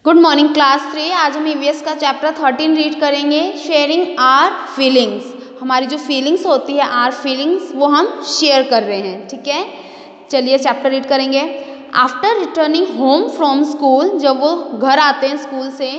Good morning class 3। आज हम EVS का चैप्टर 13 रीड करेंगे। Sharing our feelings. हमारी जो फीलिंग्स होती है, आर फीलिंग्स, वो हम शेयर कर रहे हैं। ठीक है, चलिए चैप्टर रीड करेंगे। After returning home from school, जब वो घर आते हैं स्कूल से,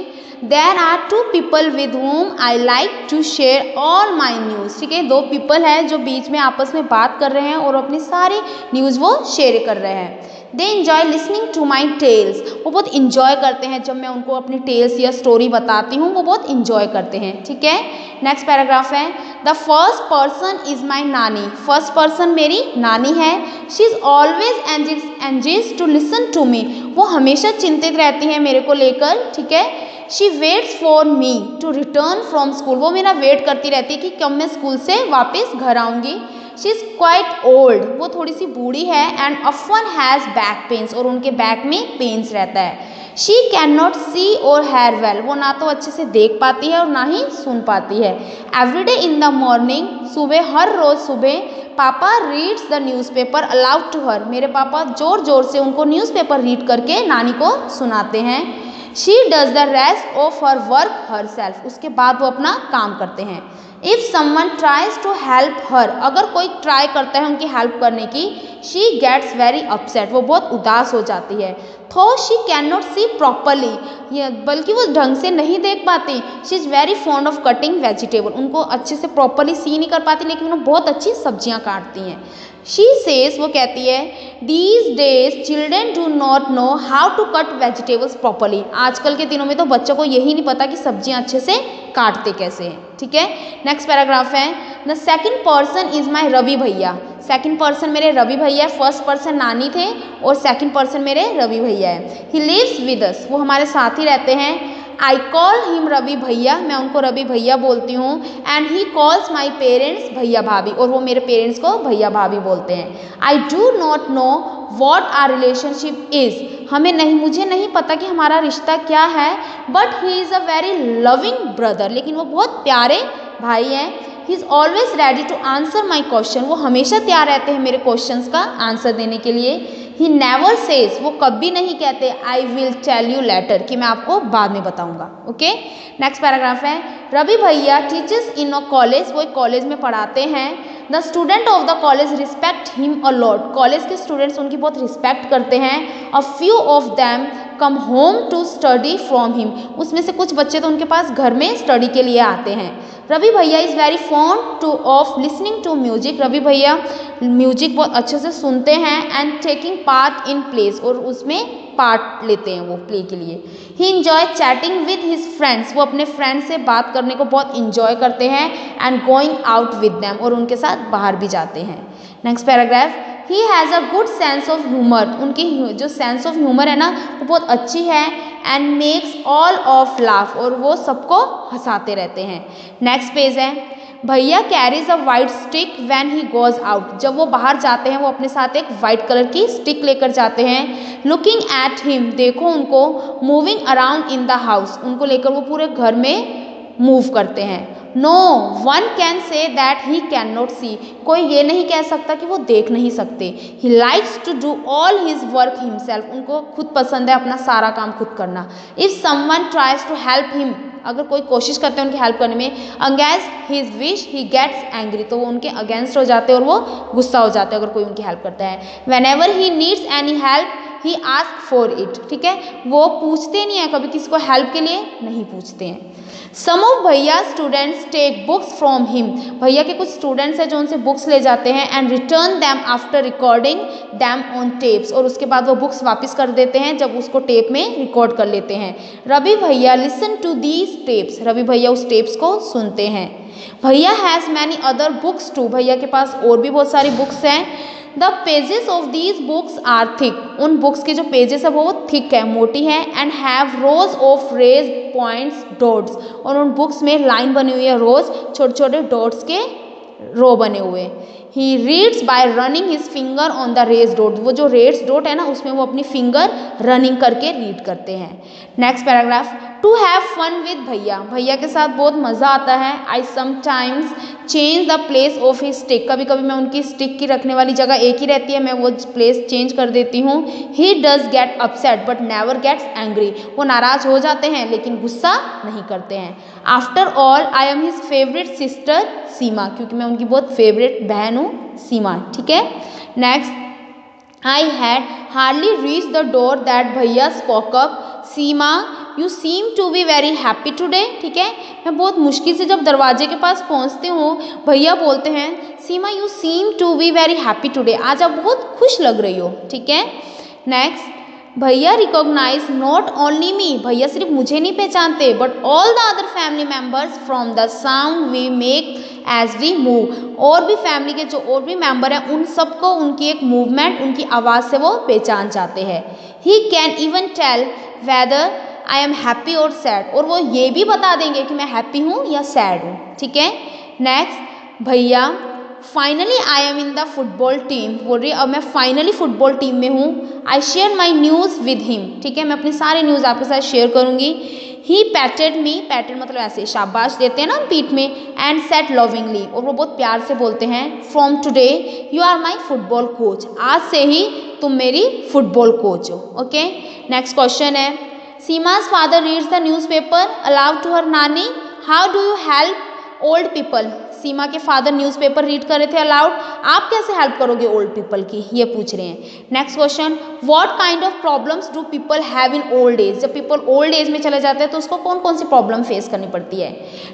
there are two people with whom I like to share all my news. ठीक है, दो पीपल हैं जो बीच में आपस में बात कर रहे हैं और अपनी सारी न्यूज़ वो शेयर कर रहे हैं। They enjoy listening to my tales. वो बहुत इन्जॉय करते हैं जब मैं उनको अपनी टेल्स या स्टोरी बताती हूँ, वो बहुत इन्जॉय करते हैं। ठीक है, नेक्स्ट पैराग्राफ है, the first person is my नानी। फर्स्ट पर्सन मेरी नानी है। She is always engage to listen to me. वो हमेशा चिंतित रहती है मेरे को लेकर। ठीक है, she waits for me to return from school. वो मेरा वेट करती रहती है कि कब मैं स्कूल से वापस घर आऊँगी। She is quite old. वो थोड़ी सी बूढ़ी है। And often has back pains. और उनके बैक में पेन्स रहता है। शी कैन नॉट सी और हेयर वेल। वो ना तो अच्छे से देख पाती है और ना ही सुन पाती है। एवरीडे इन द मॉर्निंग, सुबह, हर रोज़ सुबह, पापा reads the newspaper aloud to her. मेरे पापा ज़ोर ज़ोर से उनको न्यूज़पेपर रीड करके नानी को सुनाते हैं। She does the rest of her work herself. उसके बाद वो अपना काम करते हैं। If someone tries to help her, अगर कोई ट्राई करता है उनकी हेल्प करने की, शी गेट्स वेरी अपसेट। वो बहुत उदास हो जाती है। थो she can not see properly, बल्कि वो ढंग से नहीं देख पाती। She is very fond of cutting vegetable. उनको अच्छे से प्रॉपरली सी नहीं कर पाती, लेकिन वो बहुत अच्छी सब्जियां काटती हैं। शी सेज, वो कहती है, these days children do not know how to cut vegetables properly. आजकल के दिनों में तो बच्चों को यही नहीं पता कि सब्जियां अच्छे से काटते कैसे हैं। ठीक है, नेक्स्ट पैराग्राफ है, the second person is my Ravi भैया। सेकंड पर्सन मेरे रवि भैया। फर्स्ट पर्सन नानी थे और सेकंड पर्सन मेरे रवि भैया है। He lives with us. वो हमारे साथ ही रहते हैं। आई कॉल हिम रवि भैया। मैं उनको रवि भैया बोलती हूँ। And he calls my parents भैया भाभी। और वो मेरे पेरेंट्स को भैया भाभी बोलते हैं। I do not know what our relationship is. मुझे नहीं पता कि हमारा रिश्ता क्या है। But he is a very loving brother. लेकिन वो बहुत प्यारे भाई हैं। He is always ready to answer my question. वो हमेशा तैयार रहते हैं मेरे क्वेश्चंस का आंसर देने के लिए। ही नेवर सेज, वो कभी नहीं कहते I will tell you later, कि मैं आपको बाद में बताऊंगा। ओके, नेक्स्ट पैराग्राफ है, रवि भैया टीचर्स इन अ कॉलेज। वो एक कॉलेज में पढ़ाते हैं। The student of the college respect him a lot. College के स्टूडेंट्स उनकी बहुत रिस्पेक्ट करते हैं। A few of them come home to study from him. उसमें से कुछ बच्चे तो उनके पास घर में स्टडी के लिए आते हैं। रवि भैया is very fond to of listening to music. Ravi भैया म्यूजिक बहुत अच्छे से सुनते हैं। And taking part in plays, और उसमें पार्ट लेते हैं वो प्ले के लिए। He enjoy chatting with his friends. वो अपने फ्रेंड्स से बात करने को बहुत इंजॉय करते हैं। And going out with them, और उनके साथ बाहर भी जाते हैं। Next paragraph, he has a good sense of humour. उनकी जो सेंस ऑफ ह्यूमर है ना, वो बहुत अच्छी है। And makes all of laugh, और वो सबको हंसाते रहते हैं। नेक्स्ट पेज है, भैया carries a white stick when he goes out. जब वो बाहर जाते हैं वो अपने साथ एक वाइट कलर की स्टिक लेकर जाते हैं। लुकिंग एट हिम, देखो उनको। Moving around in the house, उनको लेकर वो पूरे घर में मूव करते हैं। No one can say that he can not see, कोई ये नहीं कह सकता कि वो देख नहीं सकते। He likes to do all his work himself, उनको खुद पसंद है अपना सारा काम खुद करना। If someone tries to help him, अगर कोई कोशिश करते हैं उनकी हेल्प करने में, against his wish he gets angry, तो वो उनके अगेंस्ट हो जाते हैं और वो गुस्सा हो जाते हैं अगर कोई उनकी हेल्प करता है। When ever he needs any help he ask for it. ठीक है, वो पूछते नहीं है, कभी किसी को हेल्प के लिए नहीं पूछते हैं। सम ऑफ भैया students take books from him. भैया के कुछ स्टूडेंट्स हैं जो उनसे बुक्स ले जाते हैं। And return them after recording them on tapes, और उसके बाद वो बुक्स वापस कर देते हैं जब उसको टेप में रिकॉर्ड कर लेते हैं। रवि भैया listen to these tapes. Ravi भैया उस टेप्स को सुनते हैं। भैया has many other books too. भैया के पास और भी बहुत सारी बुक्स हैं। The pages of these books are thick. उन बुक्स के जो पेजेस है वो थिक है, मोटी है। And have rows of raised points dots, और उन बुक्स में लाइन बनी हुई है, रोज छोटे छोटे डॉट्स के रो बने हुए। He reads by running his finger on the raised dot. वो जो रेज डॉट है ना, उसमें वो अपनी फिंगर रनिंग करके रीड करते हैं। Next paragraph, to have fun with भैया, भैया के साथ बहुत मज़ा आता है। I sometimes change the place of his stick, कभी कभी मैं उनकी स्टिक की रखने वाली जगह एक ही रहती है, मैं वो प्लेस चेंज कर देती हूँ। He does get upset but never gets angry, वो नाराज हो जाते हैं लेकिन गुस्सा नहीं करते हैं। After all I am his favourite sister Seema, क्योंकि मैं उनकी बहुत फेवरेट बहन हूँ सीमा, ठीक है। Next, I had hardly reached the door that भैया spoke up. Seema you seem to be very happy today, ठीक है। मैं बहुत मुश्किल से जब दरवाजे के पास पहुंचती हूँ, भैया बोलते हैं सीमा you seem to be very happy today, आज आप बहुत खुश लग रही हो, ठीक है। नेक्स्ट, भैया रिकॉग्नाइज नॉट ओनली मी, भैया सिर्फ मुझे नहीं पहचानते but all the other family members from the sound we make as we move, और भी फैमिली के जो और भी मेंबर हैं उन सबको उनकी एक मूवमेंट, उनकी आवाज़ से वो पहचान जाते हैं। He can even tell whether I am happy or sad, और वो ये भी बता देंगे कि मैं हैप्पी हूँ या सैड हूँ, ठीक है। नेक्स्ट, भैया finally I am in the football team, बोल रही है अब मैं फाइनली फुटबॉल टीम में हूँ। I share my news with him, ठीक है, मैं अपनी सारी न्यूज़ आपके साथ शेयर करूँगी। ही पैटेड मी, पैटेड मतलब ऐसे शाबाश देते हैं ना पीठ में, एंड सेट लविंगली, और वो बहुत प्यार से बोलते हैं from today you are my football coach, आज से ही तुम मेरी फुटबॉल कोच हो, ओके। नेक्स्ट क्वेश्चन है, Seema's father reads the newspaper aloud to her नानी, how do you help old people, Seema के फादर न्यूज़पेपर रीड कर रहे थे अलाउड, आप कैसे हेल्प करोगे ओल्ड पीपल की, ये पूछ रहे हैं। Next question, what kind of problems do people have in old age, जब पीपल ओल्ड एज में चले जाते हैं तो उसको कौन कौन सी प्रॉब्लम फेस करनी पड़ती है।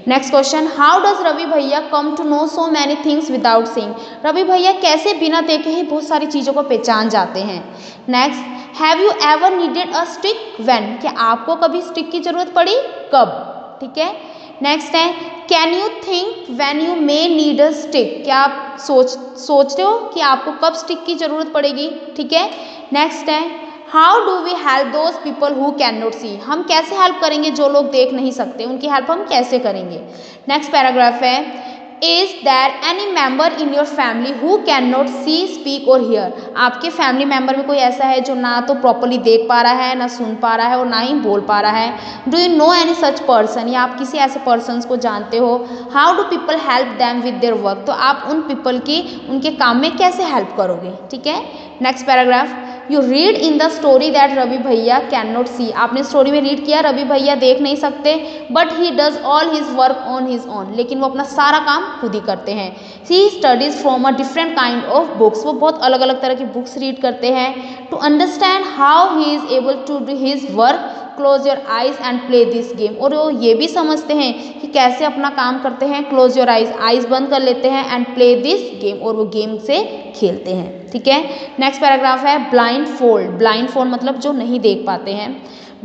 Next question, how does Ravi भैया come to know so many things without seeing, Ravi भैया कैसे बिना देखे ही बहुत सारी चीज़ों को पहचान जाते हैं। Next, have you ever needed a stick when, क्या आपको कभी स्टिक की जरूरत पड़ी, कब, ठीक है। नेक्स्ट है, can you think when you may need a stick, क्या आप सोचते हो कि आपको कब स्टिक की जरूरत पड़ेगी, ठीक है। नेक्स्ट है, how do we help those people who can not see, हम कैसे हेल्प करेंगे जो लोग देख नहीं सकते, उनकी हेल्प हम कैसे करेंगे। नेक्स्ट पैराग्राफ है, is there any member in your family who can not see speak or hear, आपके फैमिली मेंबर में कोई ऐसा है जो ना तो प्रॉपरली देख पा रहा है, ना सुन पा रहा है और ना ही बोल पा रहा है। Do you know any such person, या आप किसी ऐसे पर्सन को जानते हो। How do people help them with their work, तो आप उन पीपल की उनके काम में कैसे हेल्प करोगे, ठीक है। Next paragraph, you read in the story that Ravi भैया कैन नॉट सी, आपने स्टोरी में रीड किया रवि भैया देख नहीं सकते, but he does all his work on his own, लेकिन वो अपना सारा काम खुद ही करते हैं। He studies from a different kind of books, वो बहुत अलग अलग तरह की बुक्स रीड करते हैं। To understand how he is able to do his work close your eyes and play this game, और वो ये भी समझते हैं कि कैसे अपना काम करते हैं। क्लोज योर आइज, आइज बंद कर लेते हैं, एंड प्ले दिस गेम, और वो गेम से खेलते हैं, ठीक है। नेक्स्ट पैराग्राफ है, ब्लाइंड फोल्ड, ब्लाइंड फोल्ड मतलब जो नहीं देख पाते हैं।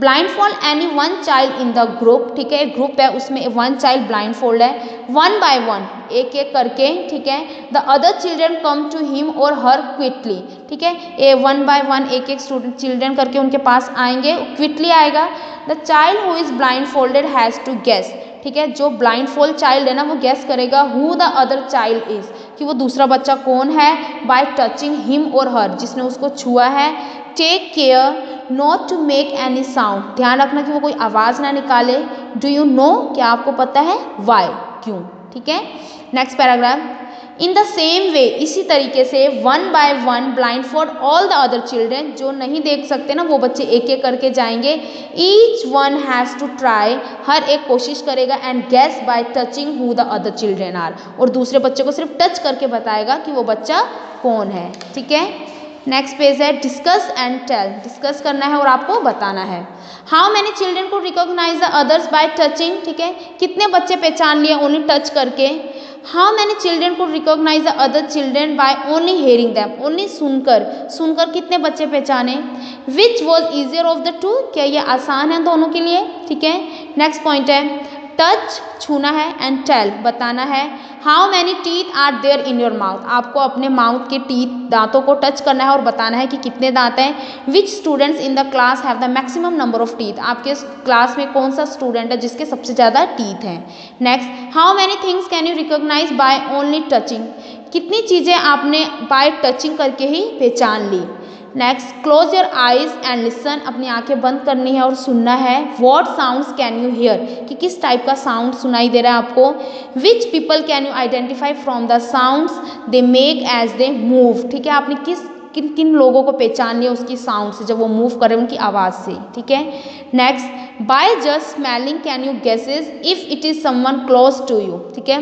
Blindfold any one child in the group, ठीक है, ग्रुप है उसमें वन चाइल्ड ब्लाइंड फोल्ड है। वन बाय वन, एक एक करके, ठीक है। The other children come to him or her quickly, ठीक है, ए वन बाय वन एक एक स्टूडेंट चिल्ड्रन करके उनके पास आएंगे, क्विकली आएगा। The child who is blindfolded has to guess, ठीक है, जो ब्लाइंड फोल्ड चाइल्ड है ना वो गेस करेगा who the other child is, कि वो दूसरा बच्चा कौन है, बाय टचिंग हिम और हर, जिसने उसको छुआ है। Take care not to make any sound, ध्यान रखना कि वो कोई आवाज़ ना निकाले। डू यू नो, क्या आपको पता है, वाई, क्यों, ठीक है। Next paragraph, in the same way, इसी तरीके से one by one blind for all the other children, जो नहीं देख सकते ना वो बच्चे एक एक करके जाएंगे। Each one has to try, हर एक कोशिश करेगा, and guess by touching who the other children are, और दूसरे बच्चे को सिर्फ टच करके बताएगा कि वो बच्चा कौन है, ठीक है। नेक्स्ट पेज है, डिस्कस एंड टेल, डिस्कस करना है और आपको बताना है। हाउ मैनी चिल्ड्रेन को recognise the others by touching, ठीक है, कितने बच्चे पहचान लिए ओनली टच करके। हाउ मैनी चिल्ड्रेन को recognise the other children by only hearing them, only सुनकर, सुनकर कितने बच्चे पहचाने। Which was easier of the two, क्या ये आसान है दोनों के लिए, ठीक है। नेक्स्ट पॉइंट है, टच छूना है, एंड टेल बताना है। How many teeth are there in your mouth, आपको अपने माउथ के टीथ दांतों को टच करना है और बताना है कि कितने दांत हैं। Which students in the class have the maximum number of teeth, आपके क्लास में कौन सा स्टूडेंट है जिसके सबसे ज़्यादा टीथ हैं। Next, how many things can you recognise by only touching, कितनी चीज़ें आपने बाय टचिंग करके ही पहचान ली। Next, close your eyes and listen, अपनी आंखें बंद करनी है और सुनना है। What sounds can you hear, कि किस टाइप का साउंड सुनाई दे रहा है आपको। Which people can you identify from the sounds they make as they move, ठीक है, आपने किन किन लोगों को पहचान लिया उसकी साउंड से, जब वो मूव कर रहे हैं उनकी आवाज़ से, ठीक है। Next, by just smelling can you guesses if it is someone close to you, ठीक है,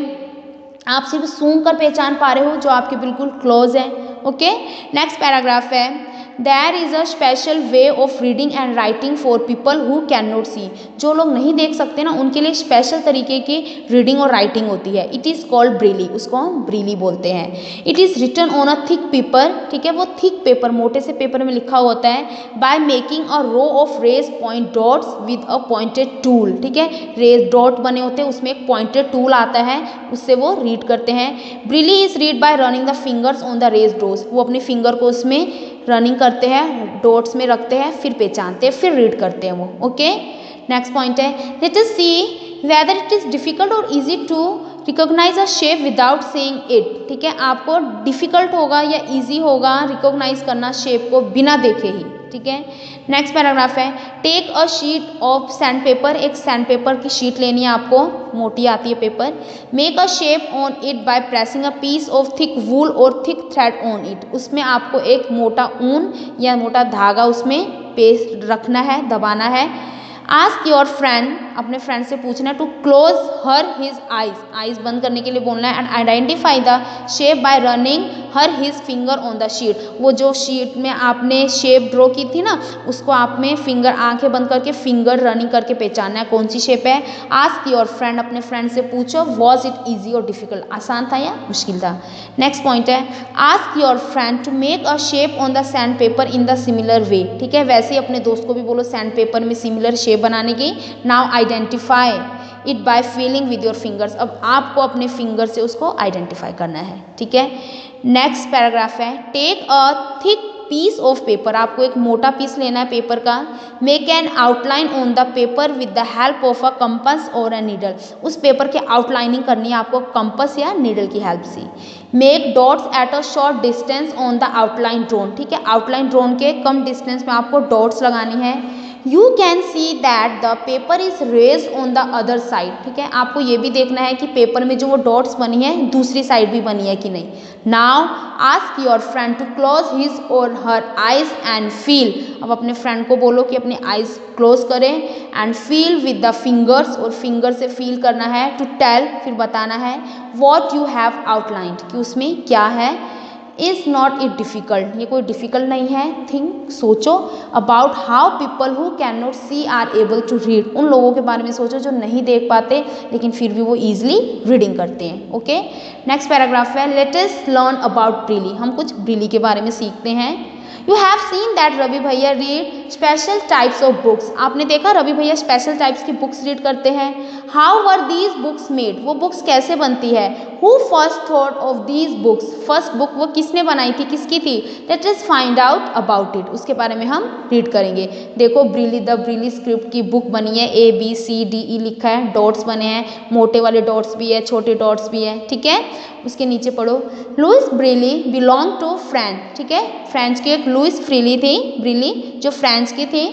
आप सिर्फ सूंघ कर पहचान पा रहे हो जो आपके बिल्कुल क्लोज है। ओके, नेक्स्ट पैराग्राफ है, there is a special way of reading and writing for people who can not see, जो लोग नहीं देख सकते ना उनके लिए स्पेशल तरीके की रीडिंग और राइटिंग होती है। इट इज़ कॉल्ड ब्रेली, उसको हम ब्रेली बोलते हैं। It is written on a thick paper, ठीक है, वो थिक पेपर मोटे से पेपर में लिखा होता है। By making a row of raised point dots with a pointed tool, ठीक है, रेज डॉट बने होते हैं, उसमें एक पॉइंटेड टूल आता है, उससे वो रीड करते हैं। Braille is read by running the fingers on the raised dots, वो अपने फिंगर को उसमें रनिंग करते हैं, डॉट्स में रखते हैं, फिर पहचानते हैं, फिर रीड करते हैं वो। ओके, नेक्स्ट पॉइंट है, let us see whether it is difficult और easy to recognise a shape without seeing it, ठीक है, आपको डिफिकल्ट होगा या इजी होगा रिकॉग्नाइज करना शेप को बिना देखे ही, ठीक है। नेक्स्ट पैराग्राफ है, take a sheet of sand paper, एक सैंड पेपर की शीट लेनी है आपको, मोटी आती है paper. Make a shape on it by pressing a piece of thick wool और थिक थ्रेड ऑन इट, उसमें आपको एक मोटा ऊन या मोटा धागा उसमें पेस्ट रखना है, दबाना है। आस्क योर फ्रेंड, अपने फ्रेंड से पूछना है, to close her his eyes, eyes बंद करने के लिए बोलना है। And identify the shape by running her his finger on the sheet, वो जो शीट में आपने शेप ड्रॉ की थी ना उसको आप में फिंगर, आंखें बंद करके फिंगर रनिंग करके पहचानना है कौन सी शेप है। आस्क योर फ्रेंड, अपने फ्रेंड से पूछो, वॉज इट ईजी और डिफिकल्ट, आसान था या मुश्किल था। नेक्स्ट पॉइंट है, ask your friend to make a shape on the sandpaper in the similar way, ठीक है, वैसे ही अपने दोस्त को भी बोलो सैंड पेपर में सिमिलर शेप बनाने की। Now identify it by feeling with your fingers, अब आपको अपने फिंगर से उसको आइडेंटिफाई करना है, ठीक है। नेक्स्ट पैराग्राफ है, take a thick piece of paper, आपको एक मोटा पीस लेना है पेपर का। Make an outline on the paper with the help of a compass और अ नीडल, उस पेपर की आउटलाइनिंग करनी है आपको कंपास या नीडल की हेल्प से। Make dots at a short distance on the outline drawn, ठीक है, आउटलाइन ड्रॉन के कम डिस्टेंस में आपको डॉट्स लगानी है। You can see that the paper is raised on the other side, ठीक है, आपको ये भी देखना है कि पेपर में जो वो डॉट्स बनी है दूसरी साइड भी बनी है कि नहीं। Now ask your friend to close his और हर आइज एंड फील, अब अपने फ्रेंड को बोलो कि अपनी आइज क्लोज करें and feel with the fingers, और फिंगर से फील करना है। टू टेल, फिर बताना है, वॉट यू हैव आउटलाइंड, कि उसमें क्या है। इज़ नॉट इट डिफ़िकल्ट, ये कोई डिफ़िकल्ट नहीं है। थिंक, सोचो about how people who can not see are able to read, उन लोगों के बारे में सोचो जो नहीं देख पाते लेकिन फिर भी वो ईजिली रीडिंग करते हैं। ओके, नेक्स्ट पैराग्राफ है, let us learn about Braille, हम कुछ ब्रेली के बारे में सीखते हैं। You have seen that Ravi भैया read special types of books, आपने देखा रवि भैया स्पेशल टाइप्स की बुक्स रीड करते हैं। How were these books made, वो बुक्स कैसे बनती है। Who first thought of these books, first book वो किसने बनाई थी, किसकी थी। Let us find out about it, उसके बारे में हम रीड करेंगे। देखो ब्रेली, द ब्रेली स्क्रिप्ट की बुक बनी है, ABCDE लिखा है, डॉट्स बने हैं, मोटे वाले डॉट्स भी है, छोटे डॉट्स भी है, ठीक है। उसके नीचे पढ़ो, Louis Braille belong to France, ठीक है, फ्रांस की एक लुइस फ्रीली थी, ब्रेली जो फ्रांस की थी।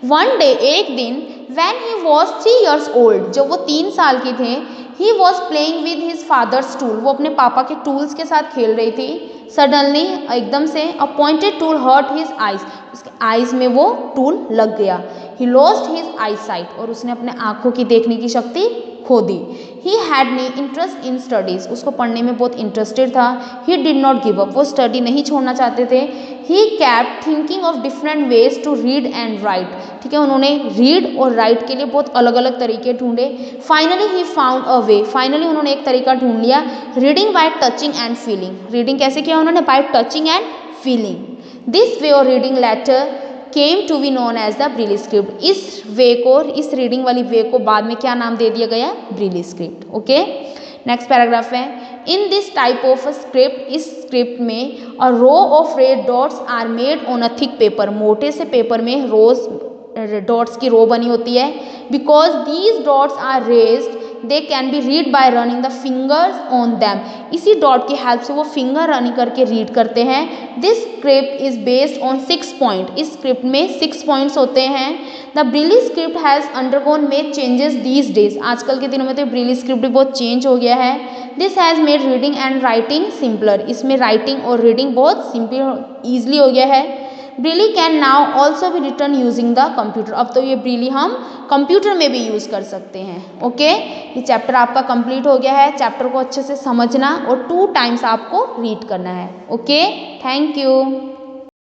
वन डे, एक दिन, when he was 3 years old, जब वो 3 साल की थे, he was playing with his father's tool, वो अपने पापा के टूल्स के साथ खेल रही थी। सडनली, एकदम से, a pointed tool hurt his eyes, उसके आईज में वो टूल लग गया। he lost his eyesight, और उसने अपने आँखों की देखने की शक्ति खो दी। he had no interest in studies, उसको पढ़ने में बहुत इंटरेस्टेड था। he did not give up, वो स्टडी नहीं छोड़ना चाहते थे। he kept thinking of different ways to read and write, ठीक है, उन्होंने रीड और राइट के लिए बहुत अलग अलग तरीके ढूंढे। Finally he found a way, finally उन्होंने एक तरीका ढूंढ लिया। Reading by touching and feeling, reading कैसे किया उन्होंने, by touching and feeling. This way of reading letter came to be known as the Braille script, इस वे को, इस रीडिंग वाली वे को बाद में क्या नाम दे दिया गया, Braille script. Okay, next paragraph है, in this type of script, इस स्क्रिप्ट में a row of red dots are made on a thick paper, मोटे से पेपर में रोज डॉट्स की रो बनी होती है। Because these dots are raised they can be read by running the fingers on them. इसी डॉट की हेल्प से वो फिंगर रनिंग करके रीड करते हैं। This script is based on 6 point. इस स्क्रिप्ट में 6 पॉइंट्स होते हैं। The Braille script has undergone made changes these days. आजकल के दिनों में तो ब्रीली स्क्रिप्ट भी बहुत चेंज हो गया है। This has made reading and writing simpler. इसमें राइटिंग और रीडिंग बहुत सिंपल ईजिली हो गया है। ब्रीली कैन नाउ ऑल्सो भी रिटर्न यूजिंग द कंप्यूटर। अब तो ये ब्रीली हम कंप्यूटर में भी यूज़ कर सकते हैं। ओके, ये चैप्टर आपका कंप्लीट हो गया है। चैप्टर को अच्छे से समझना और 2 टाइम्स आपको रीड करना है। Okay, thank you.